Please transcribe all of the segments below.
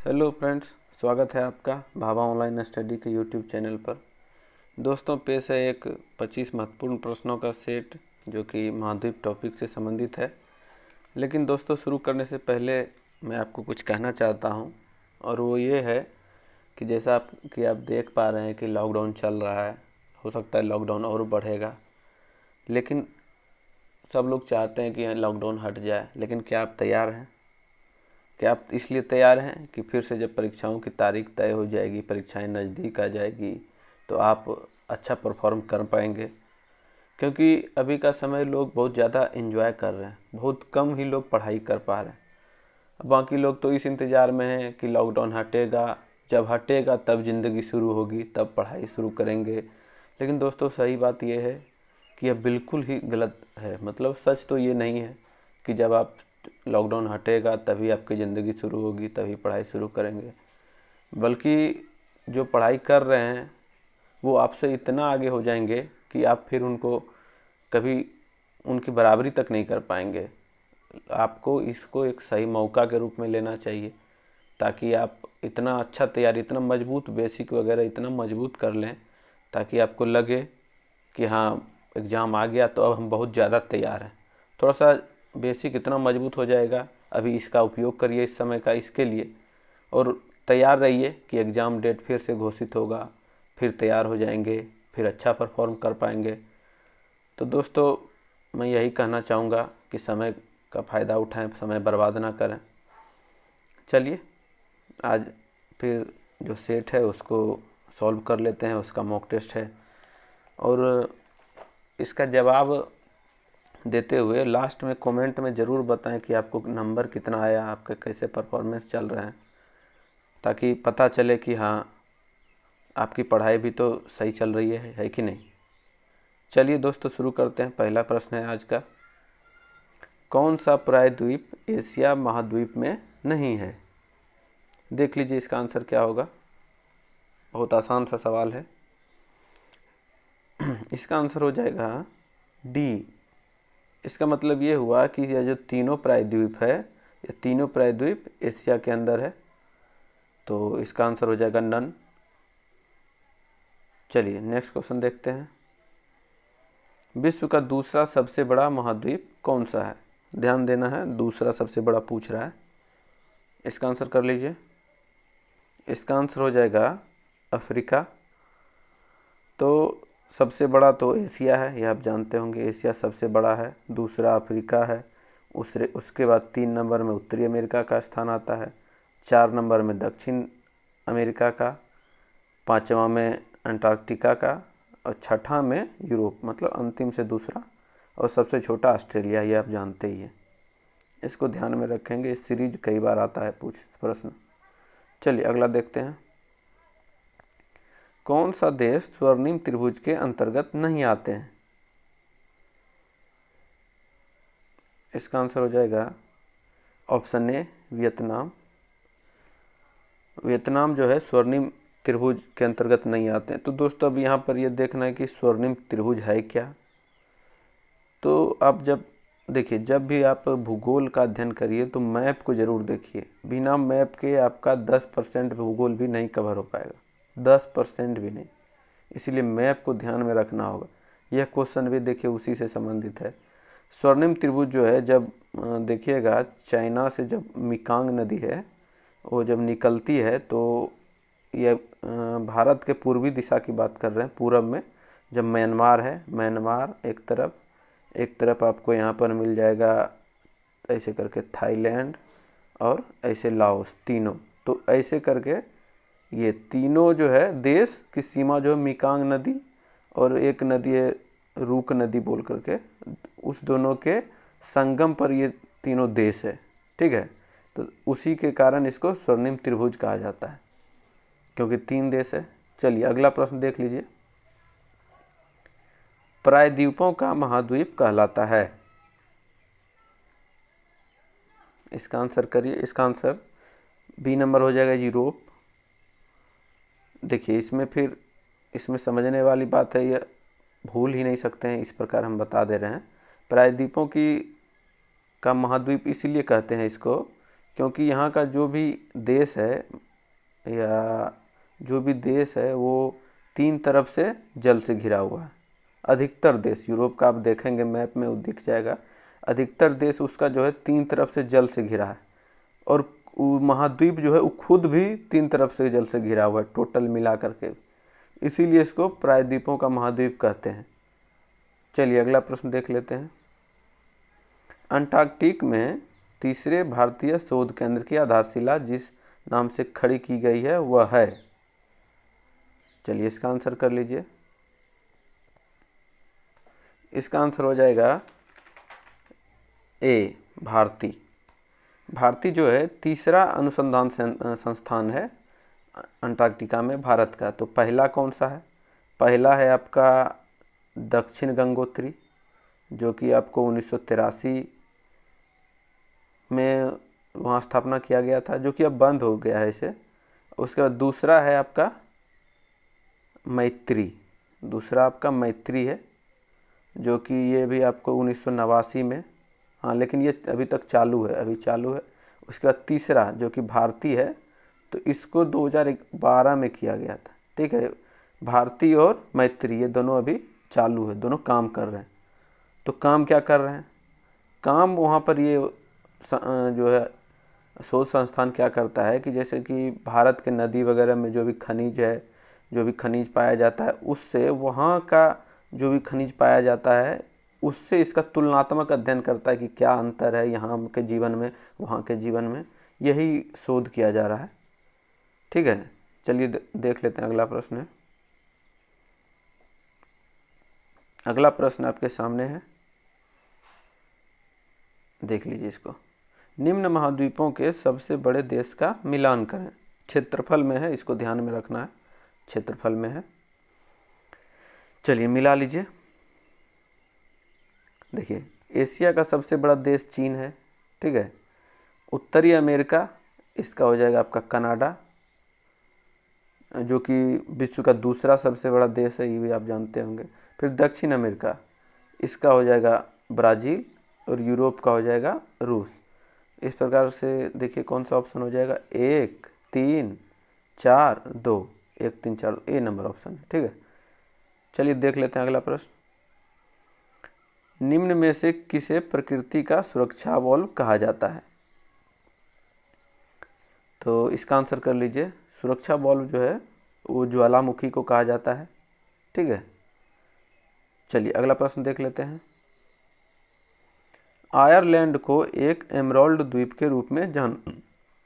Hello friends, स्वागत है आपका भाभा ऑनलाइन स्टडी के यूट्यूब चैनल पर। दोस्तों, पेश है एक 25 महत्वपूर्ण प्रश्नों का सेट जो कि महाद्वीप टॉपिक से संबंधित है। लेकिन दोस्तों, शुरू करने से पहले मैं आपको कुछ कहना चाहता हूं, और वो ये है कि जैसा आप देख पा रहे हैं कि लॉकडाउन चल रहा है। हो सकता है लॉकडाउन और बढ़ेगा, लेकिन सब लोग चाहते हैं कि लॉकडाउन हट जाए। लेकिन क्या आप तैयार हैं? क्या आप इसलिए तैयार हैं कि फिर से जब परीक्षाओं की तारीख तय हो जाएगी, परीक्षाएं नज़दीक आ जाएगी, तो आप अच्छा परफॉर्म कर पाएंगे? क्योंकि अभी का समय लोग बहुत ज़्यादा एंजॉय कर रहे हैं, बहुत कम ही लोग पढ़ाई कर पा रहे हैं। बाकी लोग तो इस इंतज़ार में हैं कि लॉकडाउन हटेगा, जब हटेगा तब ज़िंदगी शुरू होगी, तब पढ़ाई शुरू करेंगे। लेकिन दोस्तों, सही बात यह है कि यह बिल्कुल ही गलत है। मतलब सच तो ये नहीं है कि जब आप लॉकडाउन हटेगा तभी आपकी ज़िंदगी शुरू होगी, तभी पढ़ाई शुरू करेंगे। बल्कि जो पढ़ाई कर रहे हैं वो आपसे इतना आगे हो जाएंगे कि आप फिर उनको कभी उनकी बराबरी तक नहीं कर पाएंगे। आपको इसको एक सही मौका के रूप में लेना चाहिए, ताकि आप इतना अच्छा तैयारी, इतना मजबूत बेसिक वगैरह इतना मजबूत कर लें ताकि आपको लगे कि हाँ, एग्ज़ाम आ गया तो अब हम बहुत ज़्यादा तैयार हैं। थोड़ा सा बेसिक इतना मजबूत हो जाएगा, अभी इसका उपयोग करिए इस समय का इसके लिए, और तैयार रहिए कि एग्ज़ाम डेट फिर से घोषित होगा, फिर तैयार हो जाएंगे, फिर अच्छा परफॉर्म कर पाएंगे। तो दोस्तों, मैं यही कहना चाहूँगा कि समय का फ़ायदा उठाएं, समय बर्बाद ना करें। चलिए आज फिर जो सेट है उसको सॉल्व कर लेते हैं। उसका मॉक टेस्ट है, और इसका जवाब देते हुए लास्ट में कमेंट में ज़रूर बताएं कि आपको नंबर कितना आया, आपका कैसे परफॉर्मेंस चल रहा है, ताकि पता चले कि हाँ, आपकी पढ़ाई भी तो सही चल रही है कि नहीं। चलिए दोस्तों, शुरू करते हैं। पहला प्रश्न है आज का, कौन सा प्रायद्वीप एशिया महाद्वीप में नहीं है? देख लीजिए इसका आंसर क्या होगा। बहुत आसान सा सवाल है। इसका आंसर हो जाएगा डी। इसका मतलब ये हुआ कि यह जो तीनों प्रायद्वीप है, ये तीनों प्रायद्वीप एशिया के अंदर है, तो इसका आंसर हो जाएगा नन। चलिए नेक्स्ट क्वेश्चन देखते हैं। विश्व का दूसरा सबसे बड़ा महाद्वीप कौन सा है? ध्यान देना है, दूसरा सबसे बड़ा पूछ रहा है। इसका आंसर कर लीजिए। इसका आंसर हो जाएगा अफ्रीका। तो सबसे बड़ा तो एशिया है, यह आप जानते होंगे, एशिया सबसे बड़ा है। दूसरा अफ्रीका है, उसके बाद 3 नंबर में उत्तरी अमेरिका का स्थान आता है, 4 नंबर में दक्षिण अमेरिका का, 5वां में अंटार्कटिका का, और 6ठा में यूरोप, मतलब अंतिम से दूसरा, और सबसे छोटा ऑस्ट्रेलिया। ये आप जानते ही हैं। इसको ध्यान में रखेंगे, इस सीरीज कई बार आता है प्रश्न। चलिए अगला देखते हैं। कौन सा देश स्वर्णिम त्रिभुज के अंतर्गत नहीं आते हैं? इसका आंसर हो जाएगा ऑप्शन ए वियतनाम। वियतनाम जो है स्वर्णिम त्रिभुज के अंतर्गत नहीं आते हैं। तो दोस्तों, अब यहाँ पर ये देखना है कि स्वर्णिम त्रिभुज है क्या। तो आप जब देखिए, जब भी आप भूगोल का अध्ययन करिए तो मैप को ज़रूर देखिए। बिना मैप के आपका 10% भूगोल भी नहीं कवर हो पाएगा, 10% भी नहीं। इसीलिए मैप को ध्यान में रखना होगा। यह क्वेश्चन भी देखिए उसी से संबंधित है। स्वर्णिम त्रिभुज जो है, जब देखिएगा चाइना से जब मिकांग नदी है वो जब निकलती है, तो यह भारत के पूर्वी दिशा की बात कर रहे हैं, पूरब में। जब म्यांमार है, म्यांमार एक तरफ आपको यहाँ पर मिल जाएगा ऐसे करके थाईलैंड, और ऐसे लाओस, तीनों। तो ऐसे करके ये तीनों जो है देश की सीमा जो है मिकांग नदी, और एक नदी है रूक नदी बोल करके, उस दोनों के संगम पर ये तीनों देश है। ठीक है, तो उसी के कारण इसको स्वर्णिम त्रिभुज कहा जाता है, क्योंकि 3 देश है। चलिए अगला प्रश्न देख लीजिए। प्रायद्वीपों का महाद्वीप कहलाता है? इसका आंसर करिए। इसका आंसर बी नंबर हो जाएगा यूरोप। देखिए इसमें समझने वाली बात है, ये भूल ही नहीं सकते हैं, इस प्रकार हम बता दे रहे हैं। प्रायद्वीपों का महाद्वीप इसीलिए कहते हैं इसको क्योंकि यहाँ का जो भी देश है या जो भी देश है वो 3 तरफ से जल से घिरा हुआ है। अधिकतर देश, यूरोप का आप देखेंगे मैप में वो दिख जाएगा, अधिकतर देश उसका जो है 3 तरफ से जल से घिरा है। और महाद्वीप जो है वो खुद भी 3 तरफ से जल से घिरा हुआ है टोटल मिला करके, इसीलिए इसको प्रायद्वीपों का महाद्वीप कहते हैं। चलिए अगला प्रश्न देख लेते हैं। अंटार्कटिक में तीसरे भारतीय शोध केंद्र की आधारशिला जिस नाम से खड़ी की गई है वह है। चलिए इसका आंसर कर लीजिए। इसका आंसर हो जाएगा ए, भारती। भारती जो है तीसरा अनुसंधान संस्थान है अंटार्कटिका में भारत का। तो पहला कौन सा है? पहला है आपका दक्षिण गंगोत्री, जो कि आपको 1983 में वहाँ स्थापना किया गया था, जो कि अब बंद हो गया है इसे। उसके बाद दूसरा है आपका मैत्री, दूसरा आपका मैत्री है, जो कि ये भी आपको 1989 में, हाँ लेकिन ये अभी तक चालू है, अभी चालू है। उसके बाद तीसरा जो कि भारती है, तो इसको 2012 में किया गया था। ठीक है, भारती और मैत्री ये दोनों अभी चालू है, दोनों काम कर रहे हैं। तो काम क्या कर रहे हैं? काम वहाँ पर ये जो है शोध संस्थान क्या करता है कि जैसे कि भारत के नदी वगैरह में जो भी खनिज है, जो भी खनिज पाया जाता है, उससे वहाँ का जो भी खनिज पाया जाता है उससे इसका तुलनात्मक अध्ययन करता है कि क्या अंतर है यहाँ के जीवन में वहाँ के जीवन में। यही शोध किया जा रहा है। ठीक है, चलिए देख लेते हैं अगला प्रश्न है। अगला प्रश्न आपके सामने है, देख लीजिए इसको। निम्न महाद्वीपों के सबसे बड़े देश का मिलान करें। क्षेत्रफल में है, इसको ध्यान में रखना है, क्षेत्रफल में है। चलिए मिला लीजिए। देखिए एशिया का सबसे बड़ा देश चीन है। ठीक है, उत्तरी अमेरिका इसका हो जाएगा आपका कनाडा, जो कि विश्व का दूसरा सबसे बड़ा देश है, ये भी आप जानते होंगे। फिर दक्षिण अमेरिका इसका हो जाएगा ब्राज़ील, और यूरोप का हो जाएगा रूस। इस प्रकार से देखिए कौन सा ऑप्शन हो जाएगा, 1 3 4 2, 1 3 4 ए नंबर ऑप्शन है। ठीक है, चलिए देख लेते हैं अगला प्रश्न। निम्न में से किसे प्रकृति का सुरक्षा वॉल्व कहा जाता है? तो इसका आंसर कर लीजिए। सुरक्षा वॉल्व जो है वो ज्वालामुखी को कहा जाता है। ठीक है, चलिए अगला प्रश्न देख लेते हैं। आयरलैंड को एक एमराल्ड द्वीप के रूप में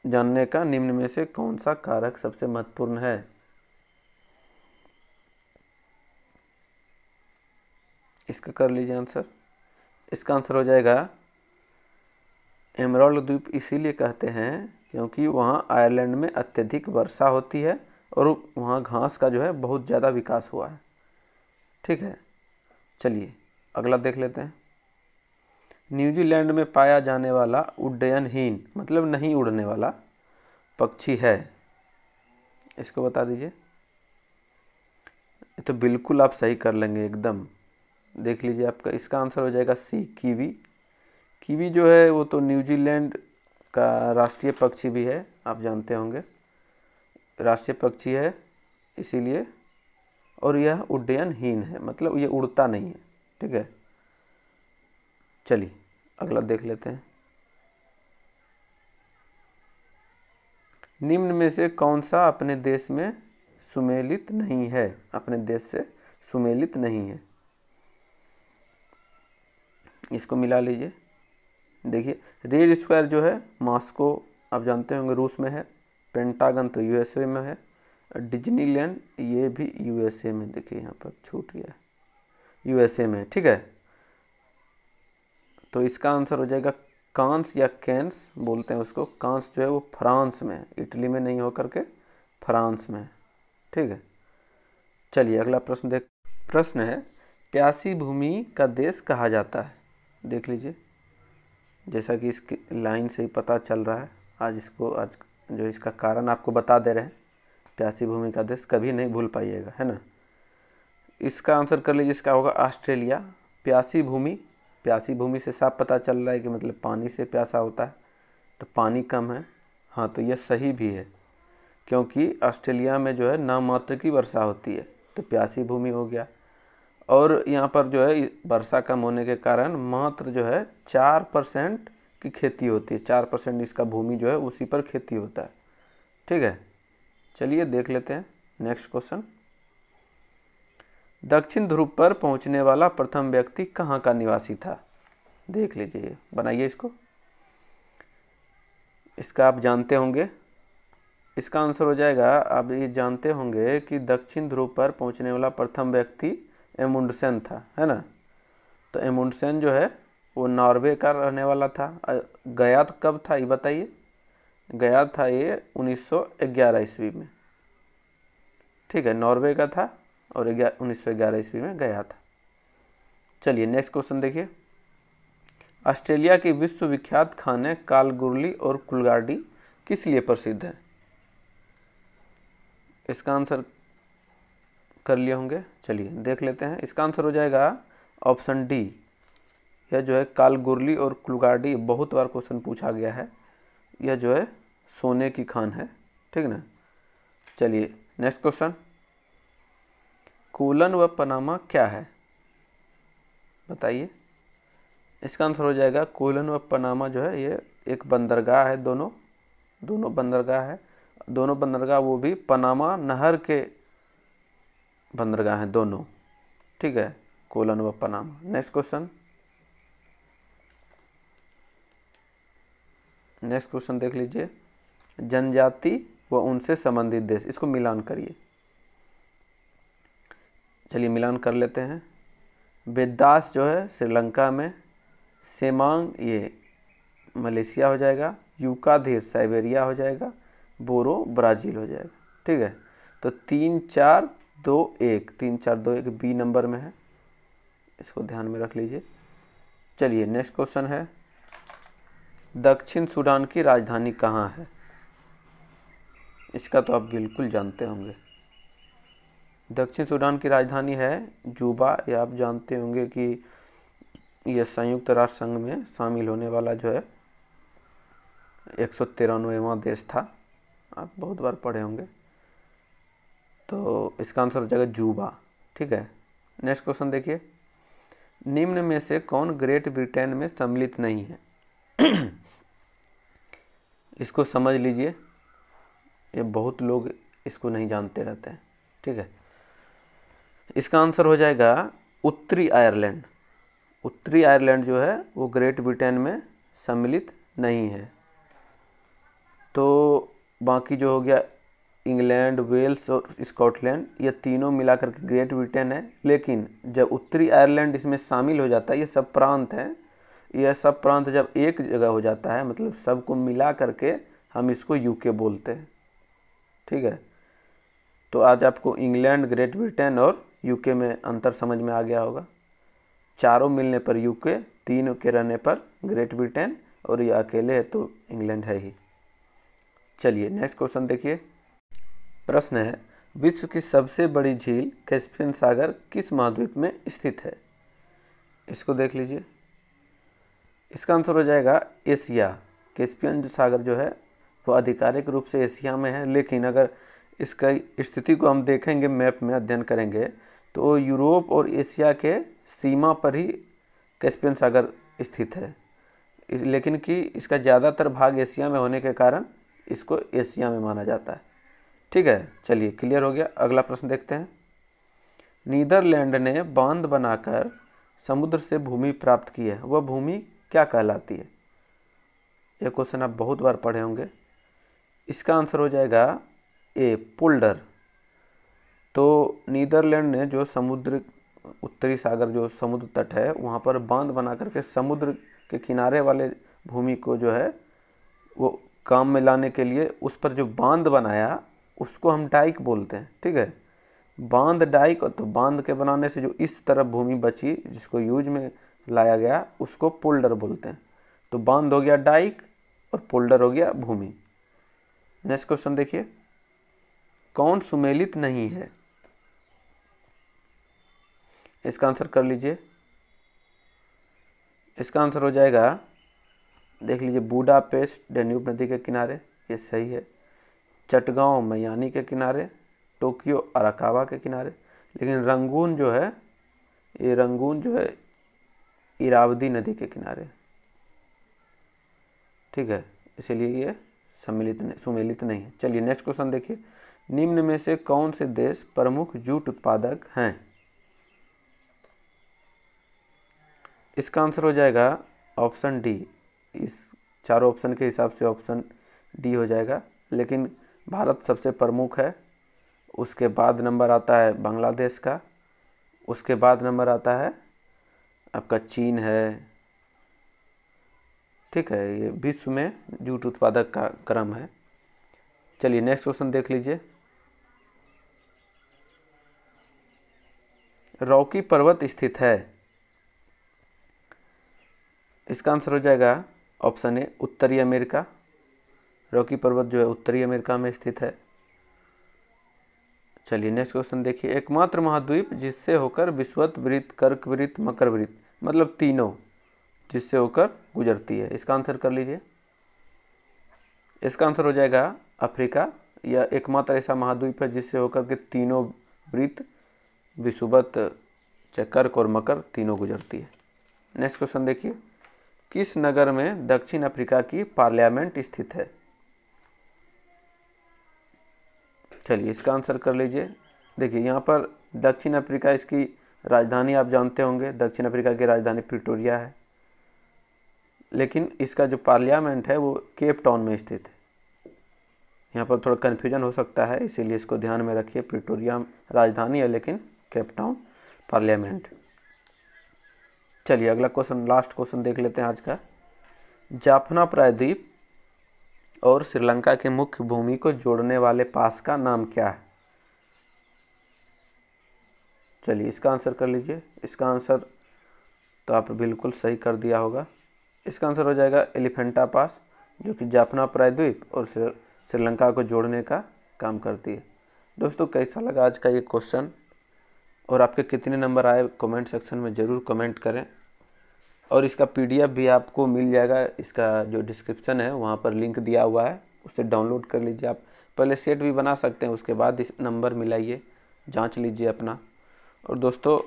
जानने का निम्न में से कौन सा कारक सबसे महत्वपूर्ण है? इसका कर लीजिए आंसर। इसका आंसर हो जाएगा एमराल्ड द्वीप इसीलिए कहते हैं क्योंकि वहाँ आयरलैंड में अत्यधिक वर्षा होती है और वहाँ घास का जो है बहुत ज़्यादा विकास हुआ है। ठीक है, चलिए अगला देख लेते हैं। न्यूजीलैंड में पाया जाने वाला उड्डयनहीन मतलब नहीं उड़ने वाला पक्षी है, इसको बता दीजिए। तो बिल्कुल आप सही कर लेंगे एकदम। देख लीजिए आपका इसका आंसर हो जाएगा सी, कीवी। कीवी जो है वो तो न्यूजीलैंड का राष्ट्रीय पक्षी भी है, आप जानते होंगे, राष्ट्रीय पक्षी है इसीलिए, और यह उड्डयनहीन है मतलब ये उड़ता नहीं है। ठीक है, चलिए अगला देख लेते हैं। निम्न में से कौन सा अपने देश में सुमेलित नहीं है? अपने देश से सुमेलित नहीं है, इसको मिला लीजिए। देखिए रेड स्क्वायर जो है मॉस्को आप जानते होंगे रूस में है, पेंटागन तो यूएसए में है, डिज्नीलैंड ये भी यूएसए में, देखिए यहाँ पर छूट गया है, यूएसए में। ठीक है, तो इसका आंसर हो जाएगा कांस या कैंस बोलते हैं उसको। कांस जो है वो फ्रांस में है, इटली में नहीं होकर के फ्रांस में है। ठीक है, चलिए अगला प्रश्न देख। प्रश्न है प्यासी भूमि का देश कहा जाता है। देख लीजिए, जैसा कि इसकी लाइन से ही पता चल रहा है, आज जो इसका कारण आपको बता दे रहे हैं। प्यासी भूमि का देश कभी नहीं भूल पाइएगा, है ना। इसका आंसर कर लीजिए, इसका होगा ऑस्ट्रेलिया। प्यासी भूमि से साफ पता चल रहा है कि मतलब पानी से प्यासा होता है, तो पानी कम है। हाँ, तो यह सही भी है, क्योंकि ऑस्ट्रेलिया में जो है नाममात्र की वर्षा होती है, तो प्यासी भूमि हो गया। और यहाँ पर जो है वर्षा कम होने के कारण मात्र जो है 4% की खेती होती है। 4% इसका भूमि जो है उसी पर खेती होता है। ठीक है, चलिए देख लेते हैं नेक्स्ट क्वेश्चन। दक्षिण ध्रुव पर पहुंचने वाला प्रथम व्यक्ति कहाँ का निवासी था? देख लीजिए, बनाइए इसको। इसका आप जानते होंगे, इसका आंसर हो जाएगा, आप ये जानते होंगे कि दक्षिण ध्रुव पर पहुंचने वाला प्रथम व्यक्ति एमुंडसेन था, है ना। तो एमुंडसेन जो है वो नॉर्वे का रहने वाला था। गया तो कब था ये बताइए? गया था ये 1911 ईस्वी में। ठीक है, नॉर्वे का था और 1911 ईस्वी में गया था। चलिए नेक्स्ट क्वेश्चन देखिए। ऑस्ट्रेलिया की विश्वविख्यात खाने कालगुरली और कुलगाड़ी किस लिए प्रसिद्ध है? इसका आंसर कर लिए होंगे, चलिए देख लेते हैं। इसका आंसर हो जाएगा ऑप्शन डी। यह जो है कालगुरली और कुलगाड़ी बहुत बार क्वेश्चन पूछा गया है। यह जो है सोने की खान है, ठीक ना। चलिए नेक्स्ट क्वेश्चन। कोलन व पनामा क्या है? बताइए। इसका आंसर हो जाएगा कोलन व पनामा जो है ये एक बंदरगाह है। दोनों बंदरगाह है। दोनों बंदरगाह वो भी पनामा नहर के बंदरगाह हैं दोनों। ठीक है, कोलन व Panama. Next question. Next question देख लीजिए। जनजाति व उनसे संबंधित देश, इसको मिलान करिए। चलिए मिलान कर लेते हैं। बेदास जो है श्रीलंका में, सेमांग ये मलेशिया हो जाएगा, यूकाधीर साइबेरिया हो जाएगा, बोरो ब्राज़ील हो जाएगा। ठीक है, तो 3 4 2 1 3 4 2 1 बी नंबर में है, इसको ध्यान में रख लीजिए। चलिए नेक्स्ट क्वेश्चन है। दक्षिण सूडान की राजधानी कहाँ है? इसका तो आप बिल्कुल जानते होंगे। दक्षिण सूडान की राजधानी है जूबा। ये आप जानते होंगे कि यह संयुक्त राष्ट्र संघ में शामिल होने वाला जो है 193वां देश था। आप बहुत बार पढ़े होंगे। तो इसका आंसर हो जाएगा जूबा। ठीक है, नेक्स्ट क्वेश्चन देखिए। निम्न में से कौन ग्रेट ब्रिटेन में सम्मिलित नहीं है? इसको समझ लीजिए, ये बहुत लोग इसको नहीं जानते रहते हैं। ठीक है, इसका आंसर हो जाएगा उत्तरी आयरलैंड। उत्तरी आयरलैंड जो है वो ग्रेट ब्रिटेन में सम्मिलित नहीं है। तो बाकी जो हो गया इंग्लैंड, वेल्स और स्कॉटलैंड, ये तीनों मिलाकर के ग्रेट ब्रिटेन है। लेकिन जब उत्तरी आयरलैंड इसमें शामिल हो जाता है, ये सब प्रांत हैं, यह सब प्रांत जब एक जगह हो जाता है, मतलब सबको मिला करके हम इसको यूके बोलते हैं। ठीक है, तो आज आपको इंग्लैंड, ग्रेट ब्रिटेन और यूके में अंतर समझ में आ गया होगा। चारों मिलने पर यूके, 3 के रहने पर ग्रेट ब्रिटेन, और ये अकेले है तो इंग्लैंड है ही। चलिए नेक्स्ट क्वेश्चन देखिए। प्रश्न है, विश्व की सबसे बड़ी झील कैस्पियन सागर किस महाद्वीप में स्थित है? इसको देख लीजिए। इसका आंसर हो जाएगा एशिया। कैस्पियन सागर जो है वो आधिकारिक रूप से एशिया में है, लेकिन अगर इसका स्थिति को हम देखेंगे, मैप में अध्ययन करेंगे, तो यूरोप और एशिया के सीमा पर ही कैस्पियन सागर स्थित है। लेकिन कि इसका ज़्यादातर भाग एशिया में होने के कारण इसको एशिया में माना जाता है। ठीक है, चलिए क्लियर हो गया। अगला प्रश्न देखते हैं। नीदरलैंड ने बांध बनाकर समुद्र से भूमि प्राप्त की है, वह भूमि क्या कहलाती है? यह क्वेश्चन आप बहुत बार पढ़े होंगे। इसका आंसर हो जाएगा ए, पोल्डर। तो नीदरलैंड ने जो समुद्र, उत्तरी सागर जो समुद्र तट है, वहाँ पर बांध बना करके समुद्र के किनारे वाले भूमि को जो है वो काम में लाने के लिए उस पर जो बांध बनाया उसको हम डाइक बोलते हैं। ठीक है, बांध डाइक, तो बांध के बनाने से जो इस तरफ भूमि बची जिसको यूज में लाया गया उसको पोल्डर बोलते हैं। तो बांध हो गया डाइक और पोल्डर हो गया भूमि। नेक्स्ट क्वेश्चन देखिए। कौन सुमेलित नहीं है? इसका आंसर कर लीजिए। इसका आंसर हो जाएगा देख लीजिए, बुडापेस्ट डेन्यूब नदी के किनारे, ये सही है। चटगांव मयानी के किनारे, टोक्यो अराकावा के किनारे। लेकिन रंगून जो है, ये रंगून जो है इरावदी नदी के किनारे, ठीक है, इसीलिए ये सुमेलित नहीं है। चलिए नेक्स्ट क्वेश्चन देखिए, निम्न में से कौन से देश प्रमुख जूट उत्पादक हैं? इसका आंसर हो जाएगा ऑप्शन डी। इस चारों ऑप्शन के हिसाब से ऑप्शन डी हो जाएगा, लेकिन भारत सबसे प्रमुख है। उसके बाद नंबर आता है बांग्लादेश का, उसके बाद नंबर आता है आपका चीन है, ठीक है। ये विश्व में जूट उत्पादक का क्रम है। चलिए नेक्स्ट क्वेश्चन देख लीजिए, रॉकी पर्वत स्थित है? इसका आंसर हो जाएगा ऑप्शन ए, उत्तरी अमेरिका। रॉकी पर्वत जो है उत्तरी अमेरिका में स्थित है। चलिए नेक्स्ट क्वेश्चन देखिए, एकमात्र महाद्वीप जिससे होकर विषुवत वृत्त, कर्क वृत्त, मकर वृत्त, मतलब तीनों जिससे होकर गुजरती है, इसका आंसर कर लीजिए। इसका आंसर हो जाएगा अफ्रीका। यह एकमात्र ऐसा महाद्वीप है जिससे होकर के तीनों वृत्त, विषुवत, कर्क और मकर तीनों गुजरती है। नेक्स्ट क्वेश्चन देखिए, किस नगर में दक्षिण अफ्रीका की पार्लियामेंट स्थित है? चलिए इसका आंसर कर लीजिए। देखिए यहाँ पर दक्षिण अफ्रीका, इसकी राजधानी आप जानते होंगे, दक्षिण अफ्रीका की राजधानी प्रिटोरिया है, लेकिन इसका जो पार्लियामेंट है वो केप टाउन में स्थित है। यहाँ पर थोड़ा कन्फ्यूजन हो सकता है, इसीलिए इसको ध्यान में रखिए। प्रिटोरिया राजधानी है, लेकिन केप टाउन पार्लियामेंट। चलिए अगला क्वेश्चन, लास्ट क्वेश्चन देख लेते हैं आज का। जाफना प्रायद्वीप और श्रीलंका के मुख्य भूमि को जोड़ने वाले पास का नाम क्या है? चलिए इसका आंसर कर लीजिए। इसका आंसर तो आप बिल्कुल सही कर दिया होगा। इसका आंसर हो जाएगा एलिफेंटा पास, जो कि जाफना प्रायद्वीप और श्रीलंका को जोड़ने का काम करती है। दोस्तों कैसा लगा आज का ये क्वेश्चन, और आपके कितने नंबर आए कमेंट सेक्शन में ज़रूर कमेंट करें। और इसका पीडीएफ भी आपको मिल जाएगा, इसका जो डिस्क्रिप्शन है वहाँ पर लिंक दिया हुआ है, उससे डाउनलोड कर लीजिए। आप पहले सेट भी बना सकते हैं, उसके बाद इस नंबर मिलाइए, जांच लीजिए अपना। और दोस्तों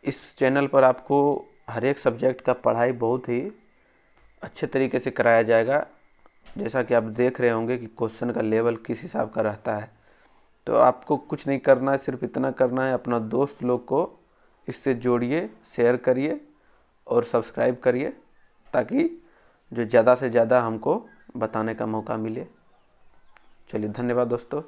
इस चैनल पर आपको हर एक सब्जेक्ट का पढ़ाई बहुत ही अच्छे तरीके से कराया जाएगा। जैसा कि आप देख रहे होंगे कि क्वेश्चन का लेवल किस हिसाब का रहता है। तो आपको कुछ नहीं करना है, सिर्फ इतना करना है, अपना दोस्त लोग को इससे जोड़िए, शेयर करिए और सब्सक्राइब करिए, ताकि जो ज़्यादा से ज़्यादा हमको बताने का मौका मिले। चलिए धन्यवाद दोस्तों।